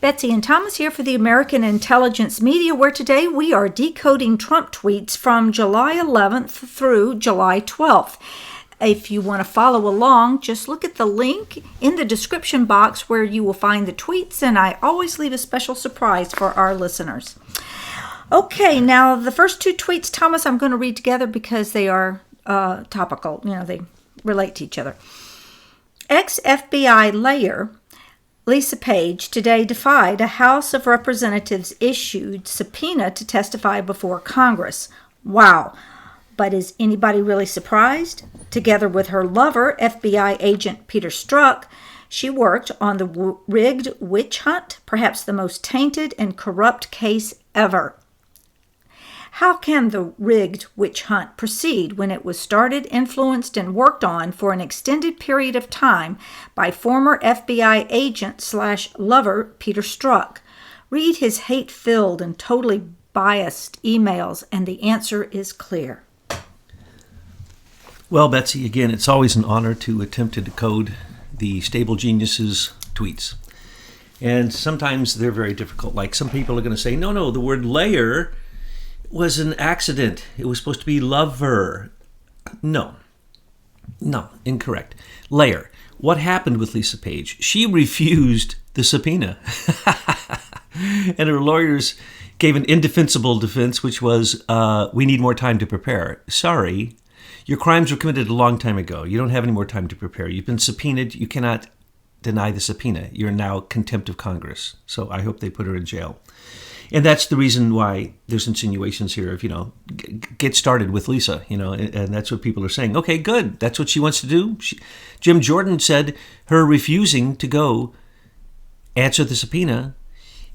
Betsy and Thomas here for the American Intelligence Media, where today we are decoding Trump tweets from July 11th through July 12th. If you want to follow along, just look at the link in the description box where you will find the tweets, and I always leave a special surprise for our listeners. Okay, now the first two tweets, Thomas, I'm going to read together because they are topical. They relate to each other. Ex-FBI layer Lisa Page today defied a House of Representatives issued subpoena to testify before Congress. Wow. But is anybody really surprised? Together with her lover, FBI agent Peter Strzok, she worked on the rigged witch hunt, perhaps the most tainted and corrupt case ever. How can the rigged witch hunt proceed when it was started, influenced, and worked on for an extended period of time by former FBI agent/lover Peter Strzok? Read his hate-filled and totally biased emails, and the answer is clear. Well, Betsy, again, it's always an honor to attempt to decode the stable geniuses' tweets. And sometimes they're very difficult. Like some people are going to say, no, the word layer was an accident. It was supposed to be lover. No, incorrect. Layer. What happened with Lisa Page? She refused the subpoena. And her lawyers gave an indefensible defense, which was, we need more time to prepare. Sorry, your crimes were committed a long time ago. You don't have any more time to prepare. You've been subpoenaed. You cannot deny the subpoena. You're now contempt of Congress. So I hope they put her in jail. And that's the reason why there's insinuations here of, get started with Lisa, and that's what people are saying. Okay, good. That's what she wants to do. Jim Jordan said her refusing to go answer the subpoena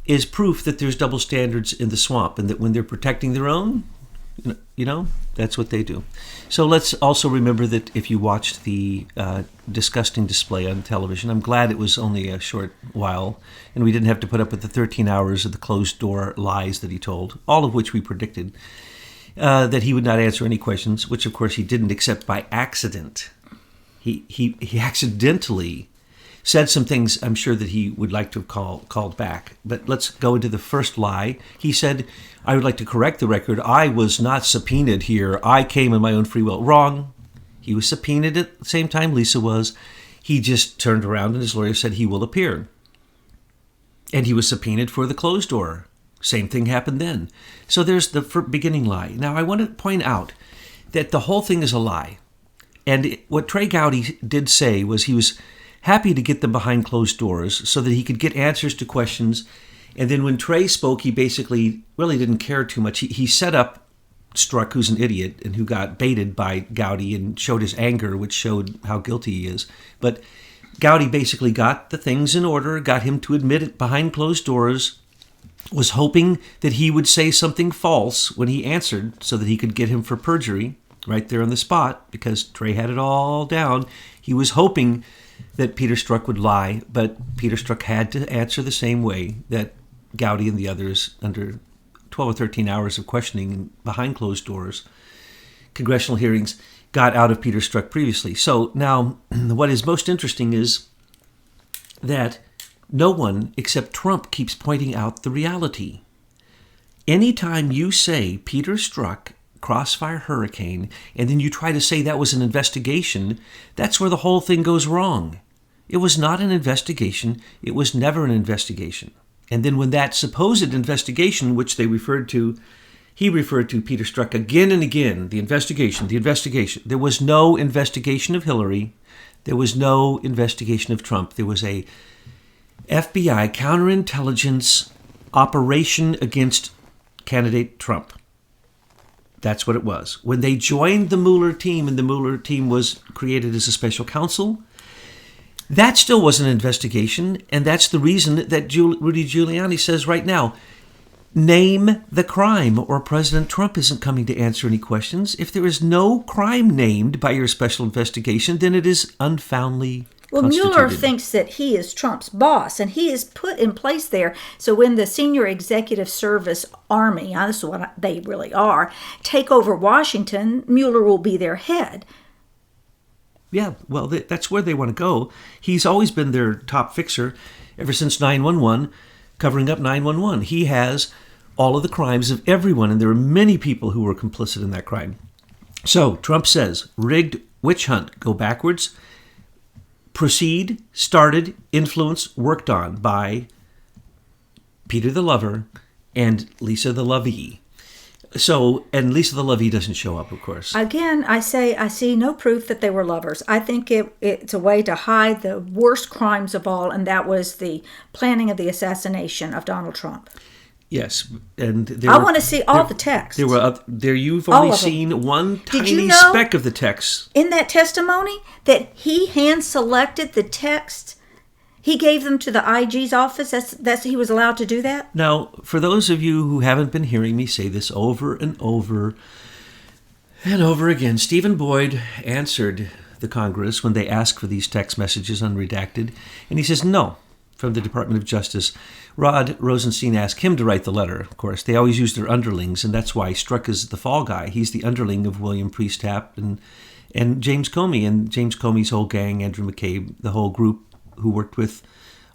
is proof that there's double standards in the swamp and that when they're protecting their own, that's what they do. So let's also remember that if you watched the disgusting display on television, I'm glad it was only a short while, and we didn't have to put up with the 13 hours of the closed-door lies that he told, all of which we predicted, that he would not answer any questions, which, of course, he didn't except by accident. He accidentally said some things I'm sure that he would like to have called back. But let's go into the first lie. He said, I would like to correct the record. I was not subpoenaed here. I came in my own free will. Wrong. He was subpoenaed at the same time Lisa was. He just turned around and his lawyer said he will appear. And he was subpoenaed for the closed door. Same thing happened then. So there's the beginning lie. Now I want to point out that the whole thing is a lie. And what Trey Gowdy did say was he was happy to get them behind closed doors so that he could get answers to questions. And then when Trey spoke, he basically really didn't care too much. He set up Strzok, who's an idiot and who got baited by Gowdy and showed his anger, which showed how guilty he is. But Gowdy basically got the things in order, got him to admit it behind closed doors, was hoping that he would say something false when he answered so that he could get him for perjury right there on the spot because Trey had it all down. He was hoping that Peter Strzok would lie, but Peter Strzok had to answer the same way that Gowdy and the others, under 12 or 13 hours of questioning behind closed doors, congressional hearings, got out of Peter Strzok previously. So now what is most interesting is that no one except Trump keeps pointing out the reality. Anytime you say Peter Strzok, Crossfire Hurricane, and then you try to say that was an investigation, that's where the whole thing goes wrong. It was not an investigation. It was never an investigation. And then when that supposed investigation, which he referred to Peter Strzok again and again, the investigation. There was no investigation of Hillary. There was no investigation of Trump. There was a FBI counterintelligence operation against candidate Trump. That's what it was. When they joined the Mueller team, and the Mueller team was created as a special counsel, that still was an investigation, and that's the reason that Rudy Giuliani says right now, name the crime, or President Trump isn't coming to answer any questions. If there is no crime named by your special investigation, then it is unfoundly Well, Mueller thinks that he is Trump's boss, and he is put in place there. So when the senior executive service army, this is what they really are, take over Washington, Mueller will be their head. Yeah, well, that's where they want to go. He's always been their top fixer ever since 9/11. covering up 9/11. He has all of the crimes of everyone, and there are many people who were complicit in that crime. So Trump says, rigged witch hunt, go backwards, proceed, started, influenced, worked on by Peter the Lover and Lisa the Lovey. So, and Lisa the Lovey doesn't show up, of course. Again, I see no proof that they were lovers. I think it's a way to hide the worst crimes of all, and that was the planning of the assassination of Donald Trump. Yes, and I want to see all the texts. You've only seen one tiny speck of the text. In that testimony that he hand-selected the text, he gave them to the IG's office. That's he was allowed to do that. Now, for those of you who haven't been hearing me say this over and over and over again, Stephen Boyd answered the Congress when they asked for these text messages unredacted, and he says no. From the Department of Justice. Rod Rosenstein asked him to write the letter, of course. They always use their underlings, and that's why Strzok is the fall guy. He's the underling of William Priestap and James Comey, and James Comey's whole gang, Andrew McCabe, the whole group who worked with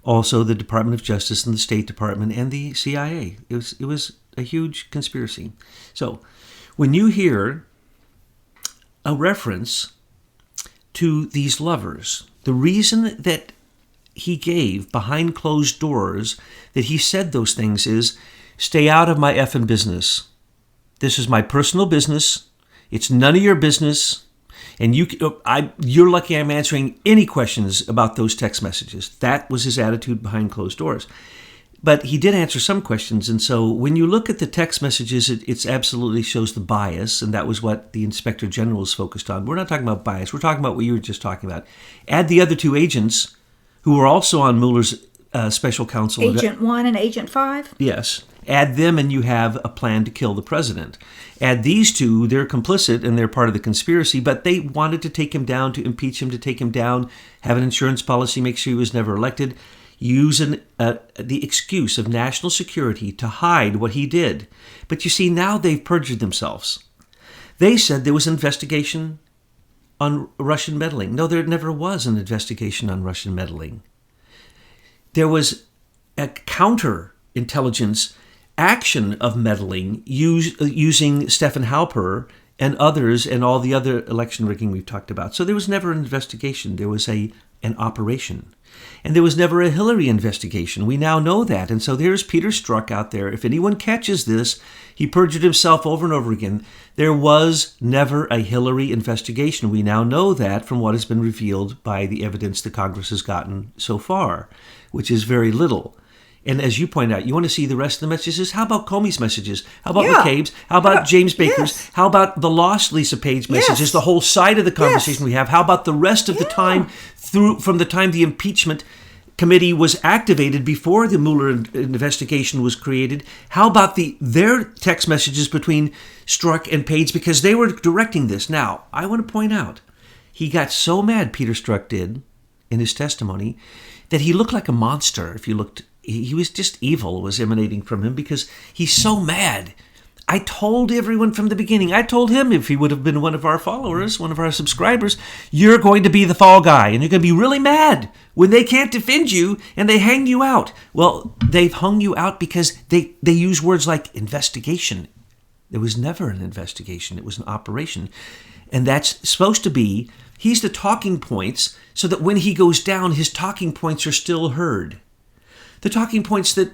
also the Department of Justice and the State Department and the CIA. It was a huge conspiracy. So when you hear a reference to these lovers, the reason that he gave behind closed doors that he said those things is, stay out of my effing business. This is my personal business. It's none of your business. And you're lucky I'm answering any questions about those text messages. That was his attitude behind closed doors. But he did answer some questions. And so when you look at the text messages, it absolutely shows the bias. And that was what the Inspector General is focused on. We're not talking about bias. We're talking about what you were just talking about. Add the other two agents who were also on Mueller's special counsel. Agent 1 and Agent 5? Yes. Add them and you have a plan to kill the president. Add these two, they're complicit and they're part of the conspiracy, but they wanted to take him down, to impeach him, to take him down, have an insurance policy, make sure he was never elected, use the excuse of national security to hide what he did. But you see, now they've perjured themselves. They said there was an investigation on Russian meddling. No, there never was an investigation on Russian meddling. There was a counterintelligence action of meddling using Stephen Halper and others and all the other election rigging we've talked about. So there was never an investigation. There was an operation. And there was never a Hillary investigation. We now know that. And so there's Peter Strzok out there. If anyone catches this, he perjured himself over and over again. There was never a Hillary investigation. We now know that from what has been revealed by the evidence the Congress has gotten so far, which is very little. And as you point out, you want to see the rest of the messages? How about Comey's messages? How about McCabe's? How about James Baker's? Yes. How about the lost Lisa Page messages? Yes. The whole side of the conversation we have. How about the rest of the time from the time the impeachment committee was activated before the Mueller investigation was created? How about their text messages between Strzok and Page, because they were directing this? Now, I want to point out, he got so mad, Peter Strzok did, in his testimony, that he looked like a monster. If you looked, he was just evil was emanating from him because he's so mad. I told everyone from the beginning, I told him if he would have been one of our followers, one of our subscribers, you're going to be the fall guy and you're going to be really mad when they can't defend you and they hang you out. Well, they've hung you out because they use words like investigation. There was never an investigation. It was an operation. And that's supposed to be, he's the talking points so that when he goes down, his talking points are still heard. The talking points that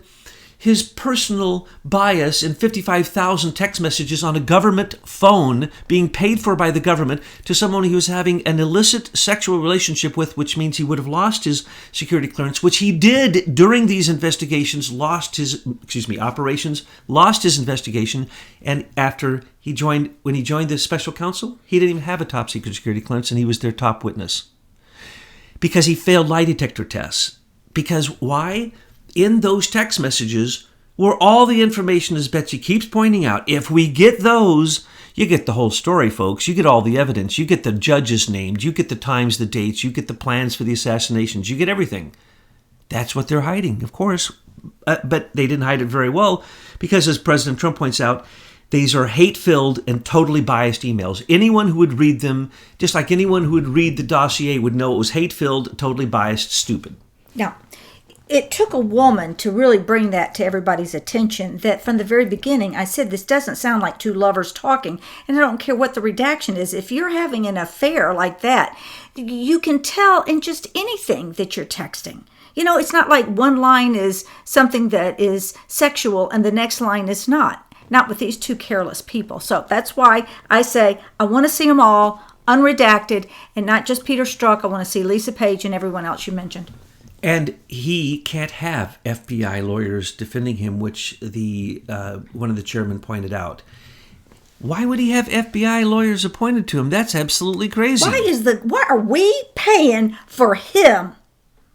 his personal bias in 55,000 text messages on a government phone being paid for by the government to someone he was having an illicit sexual relationship with, which means he would have lost his security clearance, which he did during these investigations, operations, lost his investigation. And when he joined the special counsel, he didn't even have a top secret security clearance and he was their top witness because he failed lie detector tests. Because why? In those text messages were all the information, as Betsy keeps pointing out. If we get those, you get the whole story, folks. You get all the evidence. You get the judges named. You get the times, the dates. You get the plans for the assassinations. You get everything. That's what they're hiding, of course. But they didn't hide it very well because, as President Trump points out, these are hate-filled and totally biased emails. Anyone who would read them, just like anyone who would read the dossier, would know it was hate-filled, totally biased, stupid. Now, it took a woman to really bring that to everybody's attention, that from the very beginning I said this doesn't sound like two lovers talking, and I don't care what the redaction is. If you're having an affair like that, you can tell in just anything that you're texting. You know, it's not like one line is something that is sexual and the next line is not with these two careless people. So that's why I say I want to see them all unredacted, and not just Peter Strzok. I want to see Lisa Page and everyone else you mentioned. And he can't have FBI lawyers defending him, which the one of the chairmen pointed out. Why would he have FBI lawyers appointed to him? That's absolutely crazy. Why are we paying for him?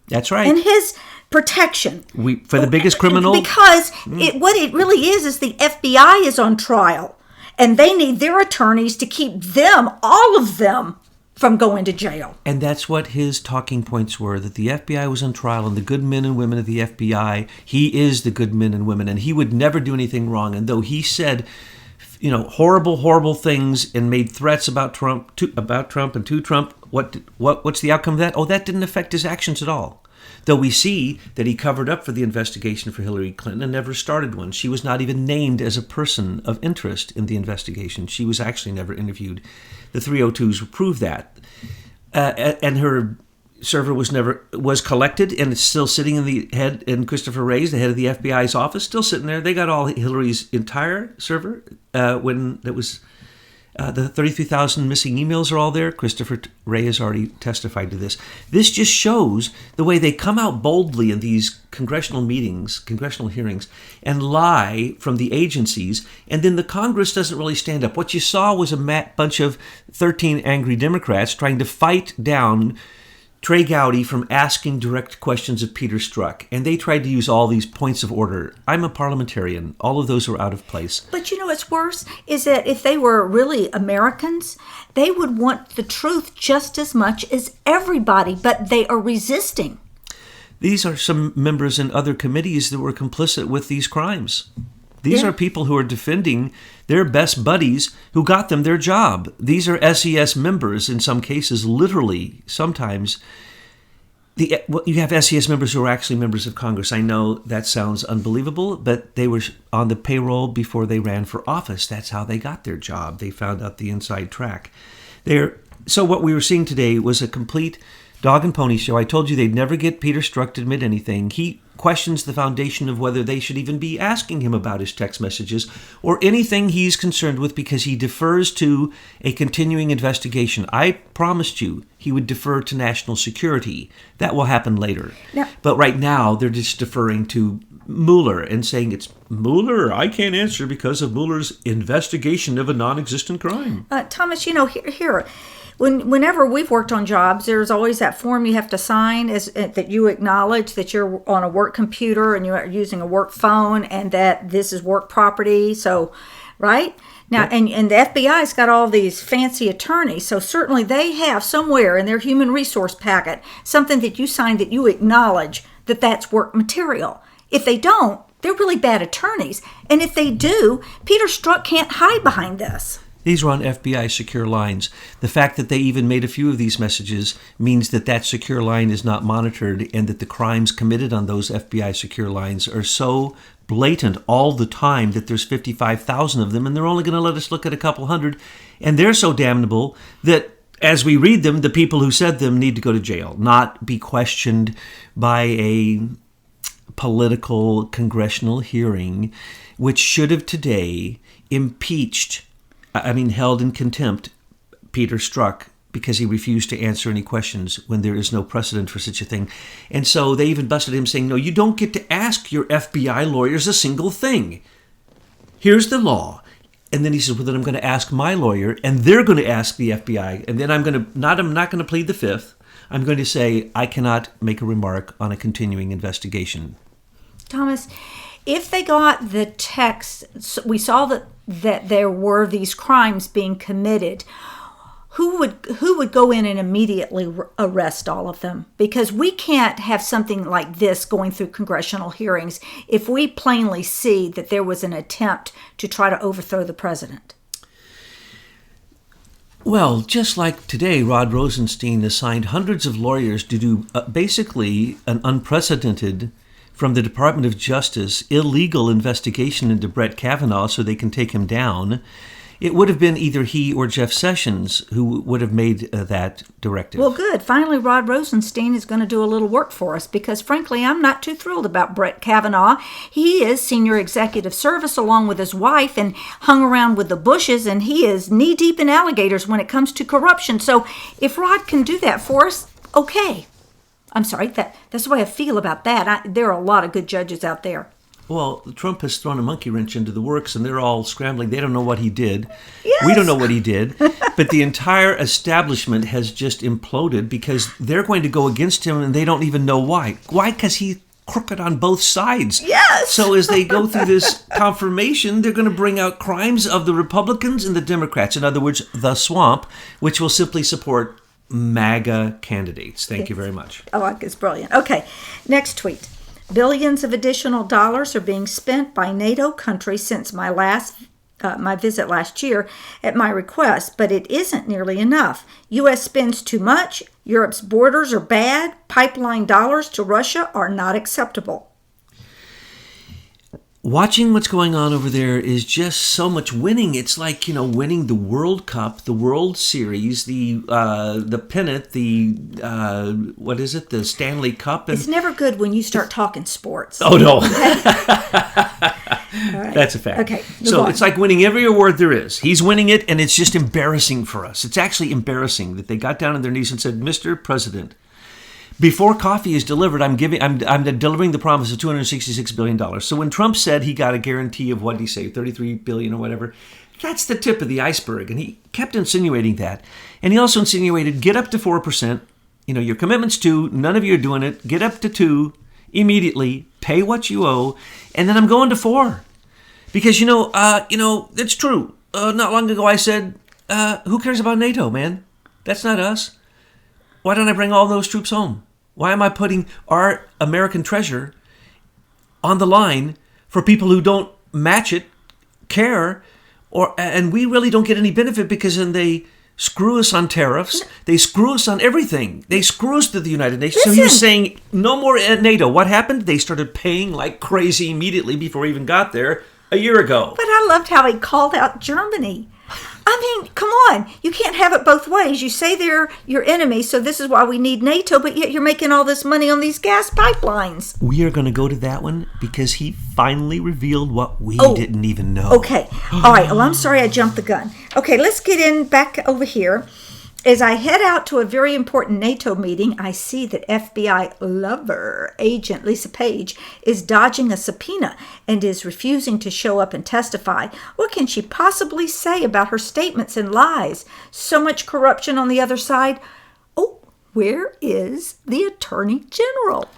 That's right. And his protection. For the biggest criminal? Because what it really is the FBI is on trial. And they need their attorneys to keep them, all of them, from going to jail. And that's what his talking points were, that the FBI was on trial, and the good men and women of the FBI, he is the good men and women, and he would never do anything wrong. And though he said, horrible, horrible things and made threats about Trump and to Trump, what's the outcome of that? Oh, that didn't affect his actions at all. Though we see that he covered up for the investigation for Hillary Clinton and never started one. She was not even named as a person of interest in the investigation. She was actually never interviewed. The 302s prove that. And her server was collected, and it's still sitting in Christopher Wray's, the head of the FBI's office, still sitting there. They got all Hillary's entire server when it was the 33,000 missing emails are all there. Christopher Wray has already testified to this. This just shows the way they come out boldly in these congressional hearings, and lie from the agencies, and then the Congress doesn't really stand up. What you saw was a bunch of 13 angry Democrats trying to fight down Trey Gowdy from asking direct questions of Peter Strzok, and they tried to use all these points of order. I'm a parliamentarian. All of those are out of place. But what's worse is that if they were really Americans, they would want the truth just as much as everybody, but they are resisting. These are some members in other committees that were complicit with these crimes. These are people who are defending their best buddies who got them their job. These are SES members in some cases, literally, sometimes. You have SES members who are actually members of Congress. I know that sounds unbelievable, but they were on the payroll before they ran for office. That's how they got their job. They found out the inside track. So what we were seeing today was a complete dog and pony show. I told you they'd never get Peter Strzok to admit anything. He questions the foundation of whether they should even be asking him about his text messages or anything he's concerned with, because he defers to a continuing investigation. I promised you he would defer to national security. That will happen later. Yeah. But right now, they're just deferring to Mueller and saying it's Mueller. I can't answer because of Mueller's investigation of a non-existent crime. Thomas, here. Whenever we've worked on jobs, there's always that form you have to sign that you acknowledge that you're on a work computer and you're using a work phone and that this is work property. So, right? Now, yep. and the FBI's got all these fancy attorneys, so certainly they have somewhere in their human resource packet something that you signed that you acknowledge that that's work material. If they don't, they're really bad attorneys. And if they do, Peter Strzok can't hide behind this. These are on FBI secure lines. The fact that they even made a few of these messages means that that secure line is not monitored, and that the crimes committed on those FBI secure lines are so blatant all the time that there's 55,000 of them, and they're only going to let us look at a couple hundred. And they're so damnable that as we read them, the people who said them need to go to jail, not be questioned by a political congressional hearing, which should have today held in contempt Peter Strzok because he refused to answer any questions when there is no precedent for such a thing. And so they even busted him saying, no, you don't get to ask your FBI lawyers a single thing. Here's the law. And then he says, well, then I'm going to ask my lawyer, and they're going to ask the FBI. And then I'm not going to plead the fifth. I'm going to say I cannot make a remark on a continuing investigation. Thomas, if they got the text, we saw that there were these crimes being committed, who would go in and immediately arrest all of them? Because we can't have something like this going through congressional hearings if we plainly see that there was an attempt to try to overthrow the president. Well, just like today, Rod Rosenstein assigned hundreds of lawyers to do basically an unprecedented, from the Department of Justice, illegal investigation into Brett Kavanaugh so they can take him down. It would have been either he or Jeff Sessions who would have made that directive. Well, good. Finally, Rod Rosenstein is going to do a little work for us because, frankly, I'm not too thrilled about Brett Kavanaugh. He is senior executive service along with his wife and hung around with the Bushes, and he is knee-deep in alligators when it comes to corruption. So if Rod can do that for us, okay. I'm sorry, that's the way I feel about that. There are a lot of good judges out there. Well, Trump has thrown a monkey wrench into the works, and they're all scrambling. They don't know what he did. Yes. We don't know what he did. But the entire establishment has just imploded because they're going to go against him, and they don't even know why. Why? Because he's crooked on both sides. Yes. So as they go through this confirmation, they're going to bring out crimes of the Republicans and the Democrats. In other words, the swamp, which will simply support MAGA candidates. Thank you very much. I like it's brilliant. Okay, next tweet. Billions of additional dollars are being spent by NATO countries since my visit last year at my request, but it isn't nearly enough. U.S. spends too much. Europe's borders are bad. Pipeline dollars to Russia are not acceptable. Watching what's going on over there is just so much winning. It's like, winning the World Cup, the World Series, the pennant, what is it, the Stanley Cup. It's never good when you start talking sports. Oh, no. Right. That's a fact. Okay. So it's like winning every award there is. He's winning it, and it's just embarrassing for us. It's actually embarrassing that they got down on their knees and said, Mr. President, before coffee is delivered, I'm delivering the promise of $266 billion. So when Trump said he got a guarantee of, what did he say, $33 billion or whatever, that's the tip of the iceberg. And he kept insinuating that. And he also insinuated, get up to 4%. Your commitment's 2%. None of you are doing it. Get up to 2% immediately. Pay what you owe. And then I'm going to 4%. Because, it's true. Not long ago I said, who cares about NATO, man? That's not us. Why don't I bring all those troops home? Why am I putting our American treasure on the line for people who don't match it, care, and we really don't get any benefit because then they screw us on tariffs, they screw us on everything. They screw us to the United Nations. Listen. So he was saying, no more NATO. What happened? They started paying like crazy immediately before we even got there a year ago. But I loved how he called out Germany. I mean, come on. You can't have it both ways. You say they're your enemy, so this is why we need NATO, but yet you're making all this money on these gas pipelines. We are going to go to that one because he finally revealed what we didn't even know. Okay. All right. Well, I'm sorry I jumped the gun. Okay, let's get back over here. As I head out to a very important NATO meeting, I see that FBI lover agent Lisa Page is dodging a subpoena and is refusing to show up and testify. What can she possibly say about her statements and lies? So much corruption on the other side. Oh, where is the Attorney General?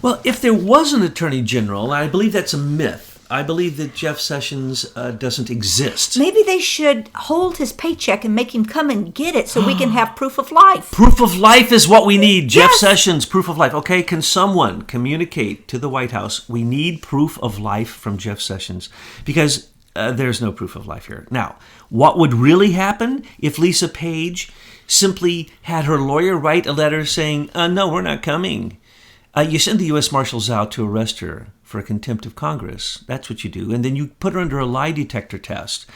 Well, if there was an Attorney General, I believe that's a myth. I believe that Jeff Sessions doesn't exist. Maybe they should hold his paycheck and make him come and get it so we can have proof of life. Proof of life is what we need. Jeff Yes. Sessions, proof of life. Okay, can someone communicate to the White House, we need proof of life from Jeff Sessions? Because there's no proof of life here. Now, what would really happen if Lisa Page simply had her lawyer write a letter saying, no, we're not coming? You send the U.S. Marshals out to arrest her for contempt of Congress. That's what you do. And then you put her under a lie detector test.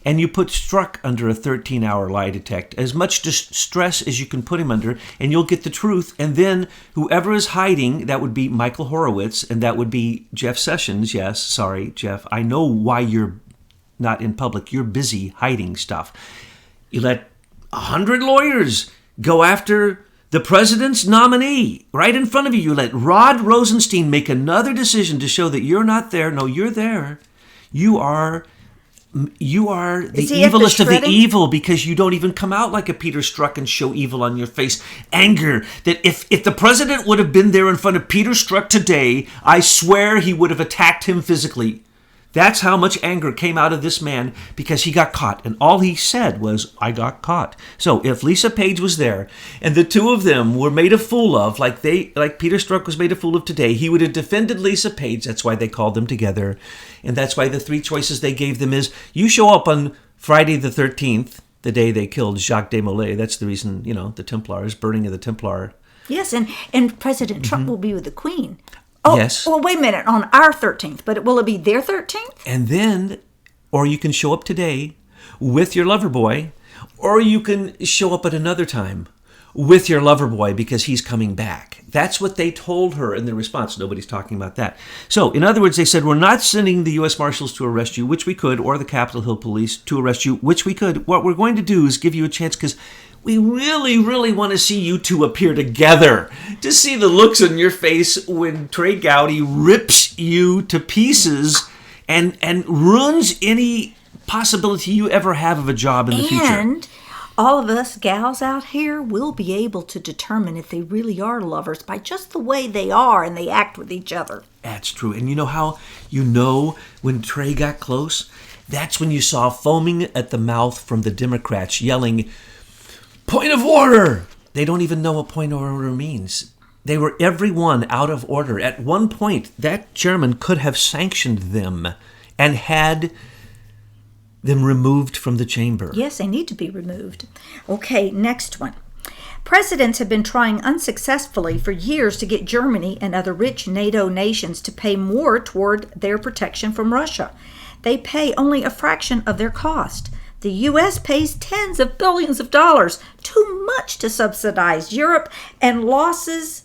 And you put Strzok under a 13-hour lie detector, as much stress as you can put him under, and you'll get the truth. And then whoever is hiding, that would be Michael Horowitz, and that would be Jeff Sessions. Yes, sorry, Jeff. I know why you're not in public. You're busy hiding stuff. You let 100 lawyers go after the president's nominee right in front of you. You let Rod Rosenstein make another decision to show that you're not there. No, you're there. You are the evilest of the evil because you don't even come out like a Peter Strzok and show evil on your face. Anger that if the president would have been there in front of Peter Strzok today, I swear he would have attacked him physically. That's how much anger came out of this man because he got caught. And all he said was, I got caught. So if Lisa Page was there and the two of them were made a fool of, like Peter Strzok was made a fool of today, he would have defended Lisa Page. That's why they called them together. And that's why the three choices they gave them is, you show up on Friday the 13th the day they killed Jacques de Molay. That's the reason, the Templars, burning of the Templar. Yes, and President Trump will be with the Queen. Oh, yes. Well, wait a minute, on our 13th, but will it be their 13th? And then, or you can show up today with your lover boy, or you can show up at another time with your lover boy because he's coming back. That's what they told her in the response. Nobody's talking about that. So, in other words, they said, we're not sending the U.S. Marshals to arrest you, which we could, or the Capitol Hill Police to arrest you, which we could. What we're going to do is give you a chance because we really, really want to see you two appear together. To see the looks on your face when Trey Gowdy rips you to pieces and ruins any possibility you ever have of a job in the future. And all of us gals out here will be able to determine if they really are lovers by just the way they are and they act with each other. That's true. And you know how when Trey got close? That's when you saw foaming at the mouth from the Democrats yelling, "Point of order!" They don't even know what point of order means. They were everyone out of order. At one point, that chairman could have sanctioned them and had them removed from the chamber. Yes, they need to be removed. Okay, next one. Presidents have been trying unsuccessfully for years to get Germany and other rich NATO nations to pay more toward their protection from Russia. They pay only a fraction of their cost. The U.S. pays tens of billions of dollars, too much to subsidize Europe, and loses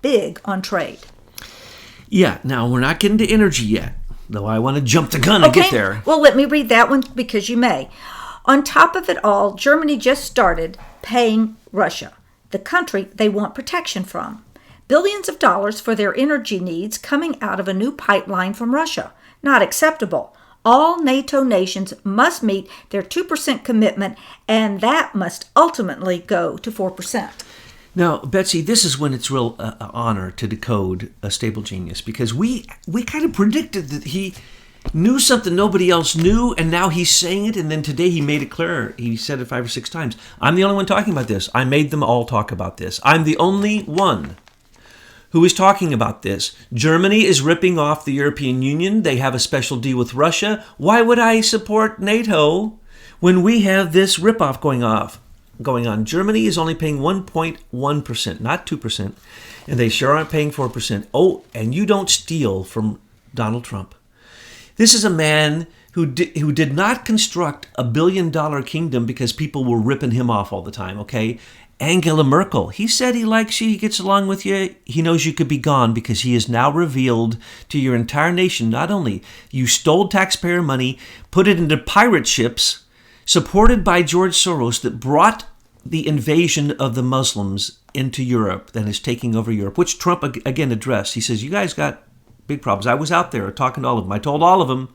big on trade. Yeah, now we're not getting to energy yet, though I want to jump the gun and get there. Well, let me read that one because you may. On top of it all, Germany just started paying Russia, the country they want protection from. Billions of dollars for their energy needs coming out of a new pipeline from Russia. Not acceptable. All NATO nations must meet their 2% commitment, and that must ultimately go to 4%. Now, Betsy, this is when it's real honor to decode a stable genius, because we kind of predicted that he knew something nobody else knew, and now he's saying it, and then today he made it clear. He said it 5 or 6 times. I'm the only one talking about this. I made them all talk about this. I'm the only one who is talking about this. Germany is ripping off the European Union. They have a special deal with Russia. Why would I support NATO when we have this ripoff going on? Germany is only paying 1.1%, not 2%, and they sure aren't paying 4%. Oh, and you don't steal from Donald Trump. This is a man who did not construct a billion-dollar kingdom because people were ripping him off all the time, okay? Angela Merkel, he said he likes you, he gets along with you, he knows you could be gone because he has now revealed to your entire nation, not only you stole taxpayer money, put it into pirate ships, supported by George Soros, that brought the invasion of the Muslims into Europe, that is taking over Europe, which Trump again addressed. He says, you guys got big problems. I was out there talking to all of them. I told all of them,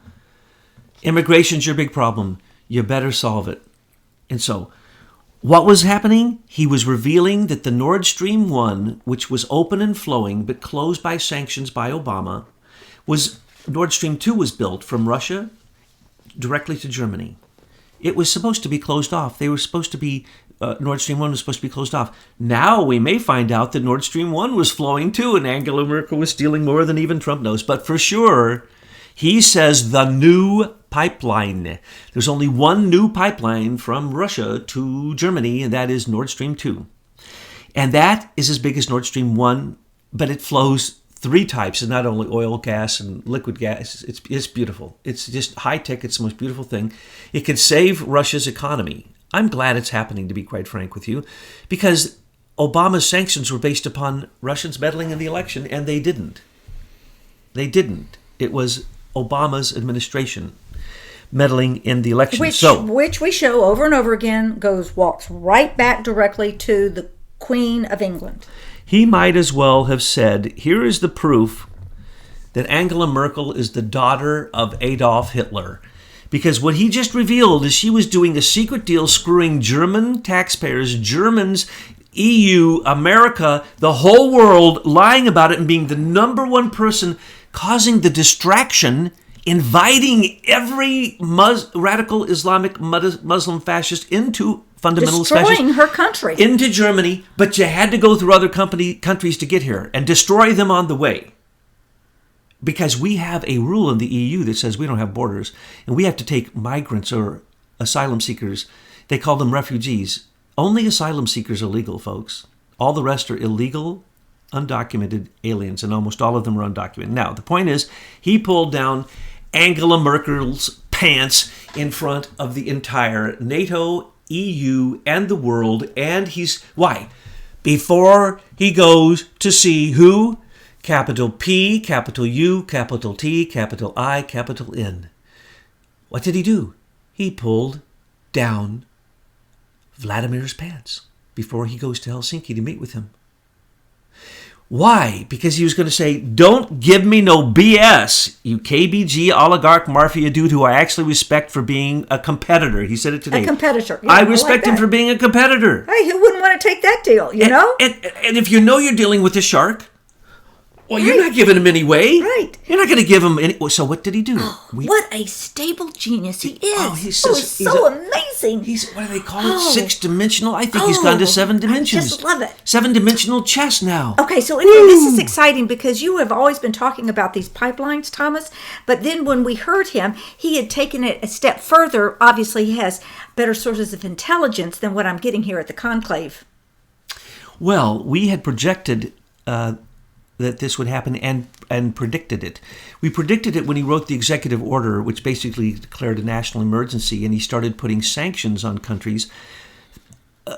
immigration's your big problem. You better solve it. And so, what was happening? He was revealing that the Nord Stream 1, which was open and flowing but closed by sanctions by Obama, Nord Stream 2 was built from Russia directly to Germany. It was supposed to be closed off. They were supposed to be, Nord Stream 1 was supposed to be closed off. Now we may find out that Nord Stream 1 was flowing too, and Angela Merkel was stealing more than even Trump knows. But for sure, he says the new pipeline. There's only one new pipeline from Russia to Germany, and that is Nord Stream 2. And that is as big as Nord Stream 1, but it flows 3 types, and not only oil, gas, and liquid gas. It's beautiful. It's just high-tech. It's the most beautiful thing. It could save Russia's economy. I'm glad it's happening, to be quite frank with you, because Obama's sanctions were based upon Russians meddling in the election, and they didn't. They didn't. It was Obama's administration meddling in the election. Which we show over and over again walks right back directly to the Queen of England. He might as well have said, here is the proof that Angela Merkel is the daughter of Adolf Hitler. Because what he just revealed is she was doing a secret deal screwing German taxpayers, Germans, EU, America, the whole world, lying about it and being the number one person causing the distraction, inviting every radical Islamic Muslim fascist into fundamentalist fascist, destroying her country into Germany, but you had to go through other countries to get here and destroy them on the way. Because we have a rule in the EU that says we don't have borders, and we have to take migrants or asylum seekers. They call them refugees. Only asylum seekers are legal, folks. All the rest are illegal, undocumented aliens, and almost all of them are undocumented. Now, the point is, he pulled down Angela Merkel's pants in front of the entire NATO, EU, and the world, and why? Before he goes to see who? Capital P, capital U, capital T, capital I, capital N. What did he do? He pulled down Vladimir's pants before he goes to Helsinki to meet with him. Why? Because he was going to say, don't give me no BS, you KBG oligarch mafia dude who I actually respect for being a competitor. He said it today. A competitor. Yeah, I respect him for being a competitor. Hey, who wouldn't want to take that deal, you know? And if you know you're dealing with a shark, well, you're not giving him any way. Right. You're not going to give him any. So what did he do? Oh, what a stable genius he is. Oh, he's so amazing. What do they call it? 6-dimensional? I think he's gone to 7 dimensions. I just love it. 7-dimensional chess now. Okay, so anyway, this is exciting because you have always been talking about these pipelines, Thomas. But then when we heard him, he had taken it a step further. Obviously, he has better sources of intelligence than what I'm getting here at the conclave. Well, we had projected that this would happen and predicted it. We predicted it when he wrote the executive order, which basically declared a national emergency, and he started putting sanctions on countries.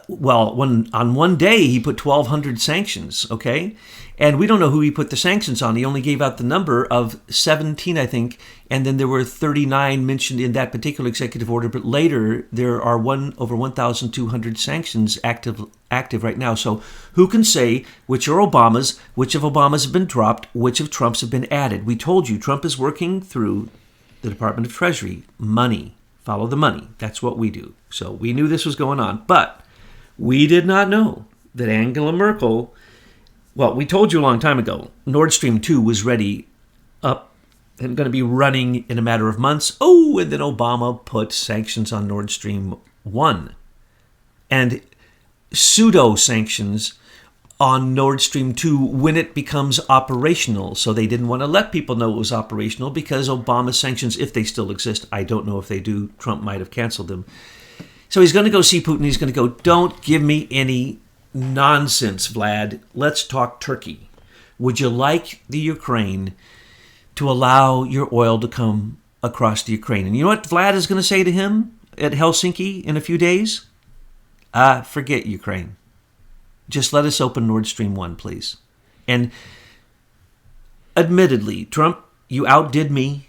On one day, he put 1,200 sanctions, okay? And we don't know who he put the sanctions on. He only gave out the number of 17, I think, and then there were 39 mentioned in that particular executive order. But later, there are over 1,200 sanctions active right now. So who can say which are Obama's, which of Obama's have been dropped, which of Trump's have been added? We told you Trump is working through the Department of Treasury. Money. Follow the money. That's what we do. So we knew this was going on. But we did not know that Angela Merkel, well, we told you a long time ago, Nord Stream 2 was ready up and going to be running in a matter of months. Oh, and then Obama put sanctions on Nord Stream 1 and pseudo-sanctions on Nord Stream 2 when it becomes operational. So they didn't want to let people know it was operational because Obama's sanctions, if they still exist, I don't know if they do, Trump might have canceled them. So he's going to go see Putin. He's going to go, don't give me any nonsense, Vlad. Let's talk Turkey. Would you like the Ukraine to allow your oil to come across the Ukraine? And you know what Vlad is going to say to him at Helsinki in a few days? Forget Ukraine. Just let us open Nord Stream 1, please. And admittedly, Trump, you outdid me.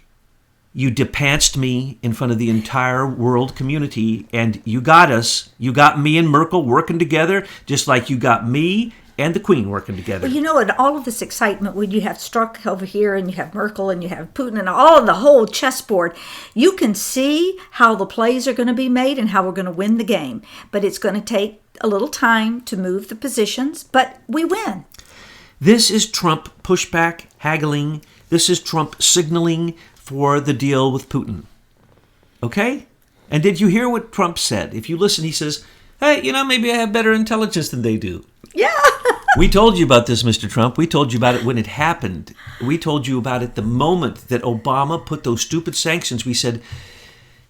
You depantsed me in front of the entire world community, and you got us. You got me and Merkel working together, just like you got me and the Queen working together. Well, you know, in all of this excitement, when you have Struck over here, and you have Merkel, and you have Putin, and all of the whole chessboard, you can see how the plays are going to be made and how we're going to win the game. But it's going to take a little time to move the positions, but we win. This is Trump pushback, haggling. This is Trump signaling for the deal with Putin. Okay? And did you hear what Trump said? If you listen, he says, hey, maybe I have better intelligence than they do. Yeah. We told you about this, Mr. Trump. We told you about it when it happened. We told you about it the moment that Obama put those stupid sanctions. We said,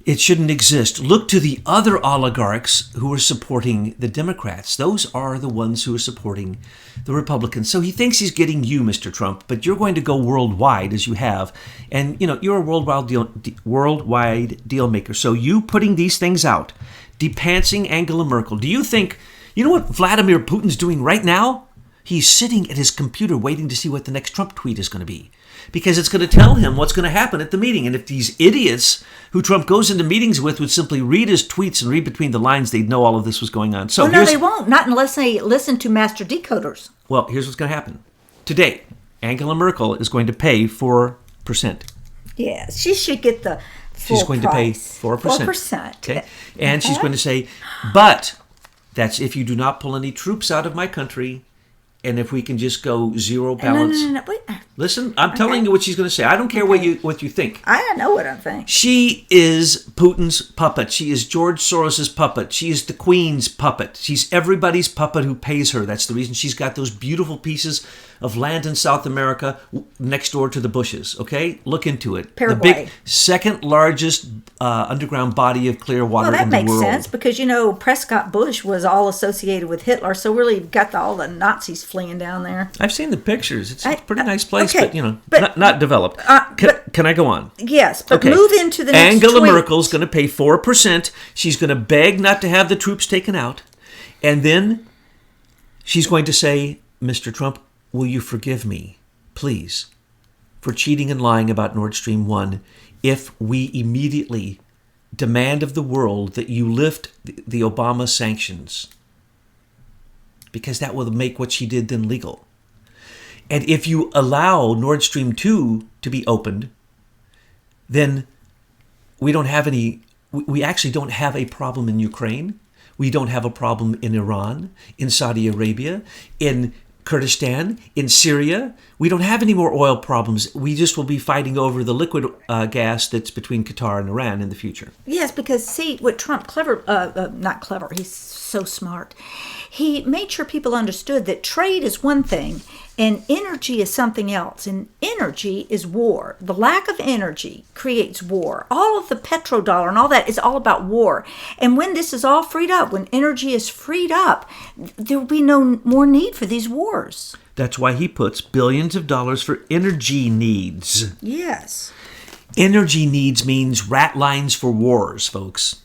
it shouldn't exist. Look to the other oligarchs who are supporting the Democrats. Those are the ones who are supporting the Republicans. So he thinks he's getting you, Mr. Trump, but you're going to go worldwide as you have. And, you're a worldwide deal maker. So you putting these things out, depantsing Angela Merkel. Do you think, you know what Vladimir Putin's doing right now? He's sitting at his computer waiting to see what the next Trump tweet is going to be. Because it's going to tell him what's going to happen at the meeting. And if these idiots who Trump goes into meetings with would simply read his tweets and read between the lines, they'd know all of this was going on. So no, they won't. Not unless they listen to master decoders. Well, here's what's going to happen. Today, Angela Merkel is going to pay 4%. Yes, she should get the full She's going price. to pay 4%. 4%. Okay? And she's going to say, but that's if you do not pull any troops out of my country and if we can just go zero No, balance. no. Wait. Listen, I'm telling you what she's going to say. I don't care what you think. I know what I'm thinking. She is Putin's puppet. She is George Soros's puppet. She is the Queen's puppet. She's everybody's puppet who pays her. That's the reason she's got those beautiful pieces of land in South America next door to the Bushes. Okay? Look into it. Paraguay. The big second largest underground body of clear water Well, that in the makes world. sense because, Prescott Bush was all associated with Hitler. So really you've got all the Nazis fleeing down there. I've seen the pictures. It's a pretty nice place, okay, but not developed. Can I go on? Yes, but Okay. move into the next Angela tweet. Merkel's going to pay 4%. She's going to beg not to have the troops taken out. And then she's going to say, Mr. Trump, will you forgive me, please, for cheating and lying about Nord Stream 1 if we immediately demand of the world that you lift the Obama sanctions? Because that will make what she did then legal. And if you allow Nord Stream 2 to be opened, then we actually don't have a problem in Ukraine. We don't have a problem in Iran, in Saudi Arabia, in Kurdistan, in Syria. We don't have any more oil problems. We just will be fighting over the liquid gas that's between Qatar and Iran in the future. Yes, because see, what Trump, not clever, he's so smart. He made sure people understood that trade is one thing and energy is something else. And energy is war. The lack of energy creates war. All of the petrodollar and all that is all about war. And when this is all freed up, when energy is freed up, there will be no more need for these wars. That's why he puts billions of dollars for energy needs. Yes. Energy needs means rat lines for wars, folks.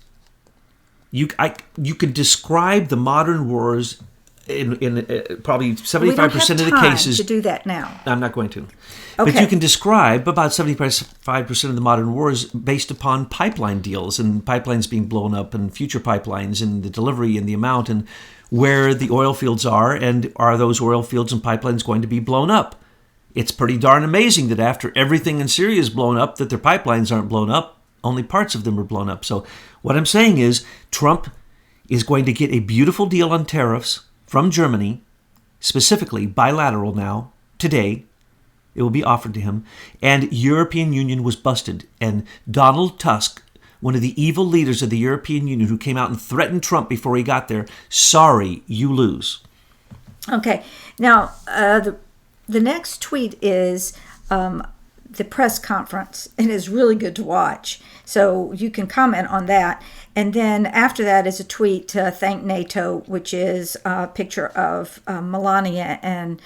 You could describe the modern wars in probably 75% of the cases. To do that now. I'm not going to. Okay. But you can describe about 75% of the modern wars based upon pipeline deals and pipelines being blown up and future pipelines and the delivery and the amount and where the oil fields are, and are those oil fields and pipelines going to be blown up? It's pretty darn amazing that after everything in Syria is blown up, that their pipelines aren't blown up. Only parts of them are blown up. So what I'm saying is Trump is going to get a beautiful deal on tariffs from Germany, specifically bilateral now, today. It will be offered to him. And European Union was busted. And Donald Tusk, one of the evil leaders of the European Union who came out and threatened Trump before he got there, sorry, you lose. Okay. Now, the next tweet is the press conference, and it's really good to watch. So you can comment on that. And then after that is a tweet to thank NATO, which is a picture of Melania and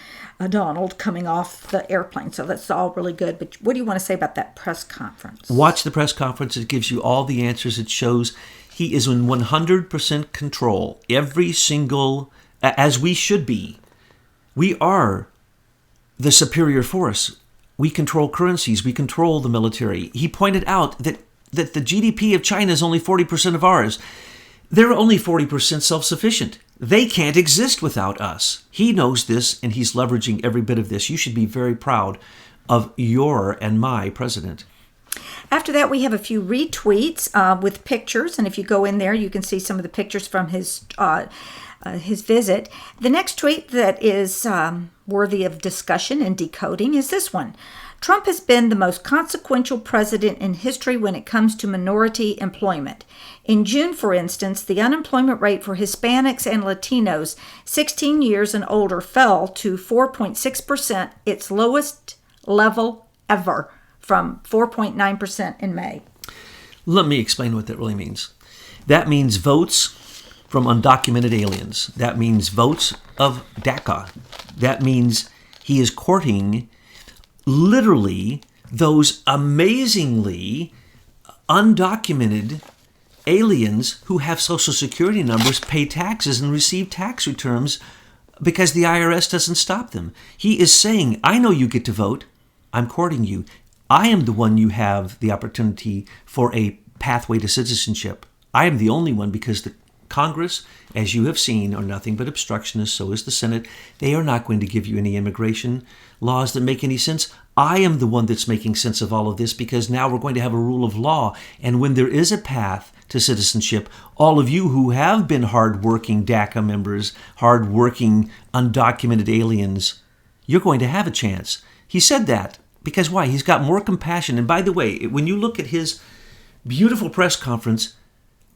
Donald coming off the airplane. So that's all really good. But what do you want to say about that press conference? Watch the press conference. It gives you all the answers. It shows he is in 100% control. Every single, as we should be. We are the superior force. We control currencies. We control the military. He pointed out that the GDP of China is only 40% of ours. They're only 40% self-sufficient. They can't exist without us. He knows this, and he's leveraging every bit of this. You should be very proud of your and my president. After that, we have a few retweets with pictures, and if you go in there, you can see some of the pictures from his visit. The next tweet that is worthy of discussion and decoding is this one. Trump has been the most consequential president in history when it comes to minority employment. In June, for instance, the unemployment rate for Hispanics and Latinos 16 years and older fell to 4.6%, its lowest level ever, from 4.9% in May. Let me explain what that really means. That means votes from undocumented aliens. That means votes of DACA. That means he is courting literally those amazingly undocumented aliens who have Social Security numbers, pay taxes, and receive tax returns because the IRS doesn't stop them. He is saying, I know you get to vote. I'm courting you. I am the one you have the opportunity for a pathway to citizenship. I am the only one because the Congress, as you have seen, are nothing but obstructionists. So is the Senate. They are not going to give you any immigration laws that make any sense. I am the one that's making sense of all of this because now we're going to have a rule of law. And when there is a path to citizenship. All of you who have been hardworking DACA members, hardworking undocumented aliens, you're going to have a chance. He said that because why? He's got more compassion. And by the way, when you look at his beautiful press conference,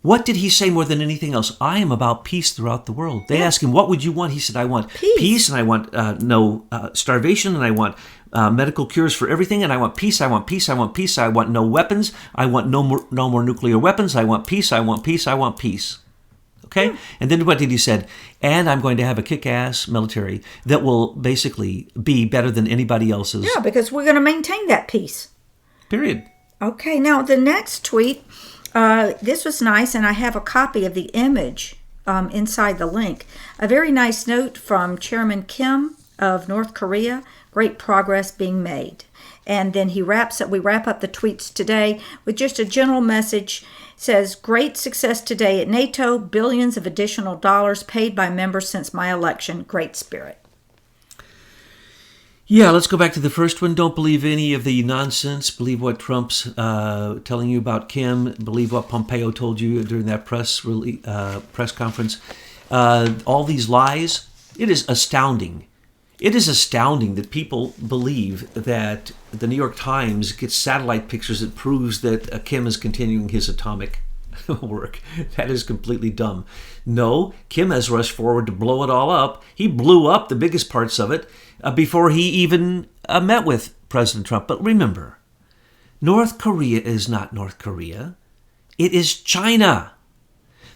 what did he say more than anything else? I am about peace throughout the world. They asked him, what would you want? He said, I want peace, and I want no starvation, and I want medical cures for everything, and I want peace, I want peace, I want peace, I want no weapons, I want no more nuclear weapons, I want peace, I want peace, I want peace. Okay? And then what did he say? And I'm going to have a kick-ass military that will basically be better than anybody else's. Yeah, because we're going to maintain that peace. Period. Okay, now the next tweet, this was nice, and I have a copy of the image inside the link. A very nice note from Chairman Kim of North Korea. Great progress being made. And then we wrap up the tweets today with just a general message. Says, great success today at NATO, billions of additional dollars paid by members since my election. Great spirit. Yeah, let's go back to the first one. Don't believe any of the nonsense. Believe what Trump's telling you about Kim. Believe what Pompeo told you during that press conference. All these lies. It is astounding. It is astounding that people believe that the New York Times gets satellite pictures that proves that Kim is continuing his atomic work. That is completely dumb. No, Kim has rushed forward to blow it all up. He blew up the biggest parts of it before he even met with President Trump. But remember, North Korea is not North Korea. It is China.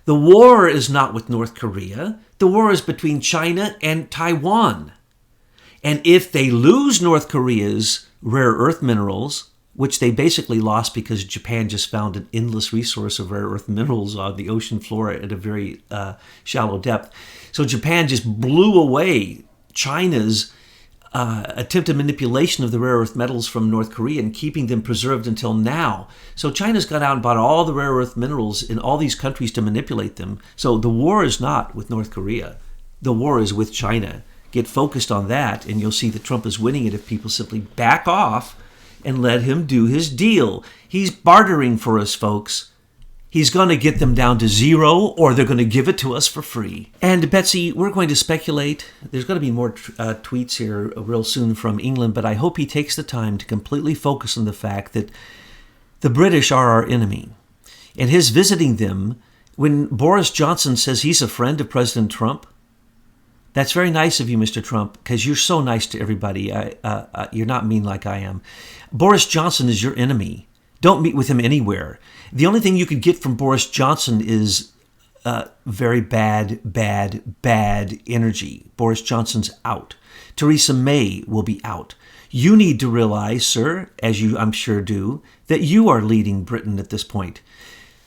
The war is not with North Korea. The war is between China and Taiwan. And if they lose North Korea's rare earth minerals, which they basically lost because Japan just found an endless resource of rare earth minerals on the ocean floor at a very shallow depth. So Japan just blew away China's attempted manipulation of the rare earth metals from North Korea and keeping them preserved until now. So China's gone out and bought all the rare earth minerals in all these countries to manipulate them. So the war is not with North Korea. The war is with China. Get focused on that, and you'll see that Trump is winning it if people simply back off and let him do his deal. He's bartering for us, folks. He's going to get them down to zero, or they're going to give it to us for free. And Betsy, we're going to speculate. There's going to be more tweets here real soon from England, but I hope he takes the time to completely focus on the fact that the British are our enemy. And his visiting them, when Boris Johnson says he's a friend of President Trump, that's very nice of you, Mr. Trump, because you're so nice to everybody. You're not mean like I am. Boris Johnson is your enemy. Don't meet with him anywhere. The only thing you could get from Boris Johnson is very bad energy. Boris Johnson's out. Theresa May will be out. You need to realize, sir, as you I'm sure do, that you are leading Britain at this point.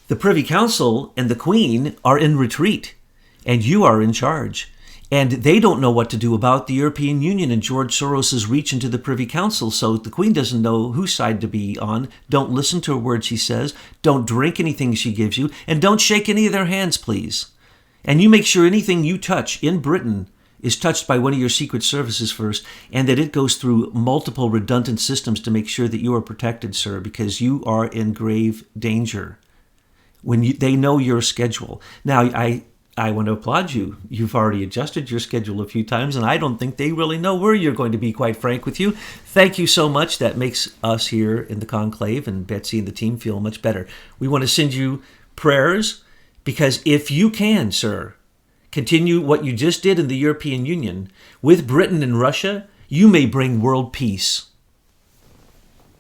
The Privy Council and the Queen are in retreat, and you are in charge. And they don't know what to do about the European Union and George Soros's reach into the Privy Council. So the Queen doesn't know whose side to be on. Don't listen to a word she says. Don't drink anything she gives you. And don't shake any of their hands, please. And you make sure anything you touch in Britain is touched by one of your secret services first, and that it goes through multiple redundant systems to make sure that you are protected, sir, because you are in grave danger when they know your schedule. Now, I want to applaud you. You've already adjusted your schedule a few times, and I don't think they really know where you're going to be, quite frank with you. Thank you so much. That makes us here in the conclave and Betsy and the team feel much better. We want to send you prayers, because if you can, sir, continue what you just did in the European Union with Britain and Russia, you may bring world peace.